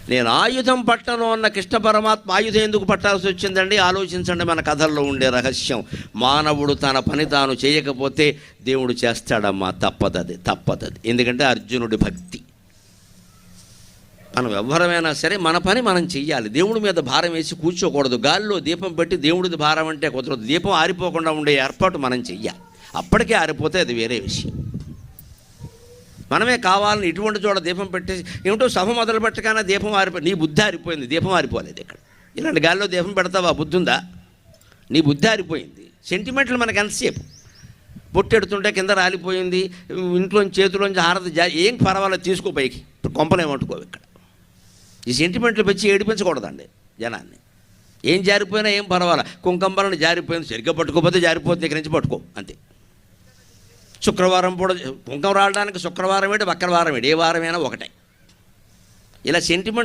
నేను ఆయుధం పట్టను అన్న కృష్ణ పరమాత్మ ఆయుధం ఎందుకు పట్టాల్సి వచ్చిందండి? ఆలోచించండి. మన కథల్లో ఉండే రహస్యం, మానవుడు తన పని తాను చేయకపోతే దేవుడు చేస్తాడమ్మా, తప్పదది. ఎందుకంటే అర్జునుడి భక్తి. మనం ఎవ్వరమైనా సరే మన పని మనం చెయ్యాలి. దేవుడి మీద భారం వేసి కూర్చోకూడదు. గాలిలో దీపం పెట్టి దేవుడిది భారం అంటే కుదరదు. దీపం ఆరిపోకుండా ఉండే ఏర్పాటు మనం చెయ్యాలి. అప్పటికే ఆరిపోతే అది వేరే విషయం. మనమే కావాలని ఇటువంటి చోట దీపం పెట్టేసి ఏమిటో సభ మొదలు పెట్టగానే దీపం నీ బుద్ధి ఆరిపోయింది, దీపం ఆరిపోలేదు. ఇక్కడ ఇలాంటి గాలిలో దీపం పెడతావా? బుద్ధి ఉందా? నీ బుద్ధి ఆరిపోయింది. సెంటిమెంట్లు మనకు ఎంతసేపు? పొట్టెడుతుంటే కింద రాలిపోయింది, ఇంట్లోంచి చేతిలోంచి హారతి ఏం పర్వాలేదు, తీసుకో పైకి, ఇప్పుడు కొంపలేమంటుకోవు. ఇక్కడ ఈ సెంటిమెంట్లు పెంచి ఏడిపించకూడదండి జనాన్ని. ఏం జారిపోయినా ఏం పర్వాలా, కుంకంబలను జారిపోయింది, సరిగ్గా పట్టుకోకపోతే జారిపోతే ఇక్కడి నుంచి పట్టుకో అంతే. శుక్రవారం కూడా కుంకం రావడానికి శుక్రవారం ఏంటి, వక్రవారం ఏంటి, ఏ వారమైనా ఒకటే. ఇలా సెంటిమెంట్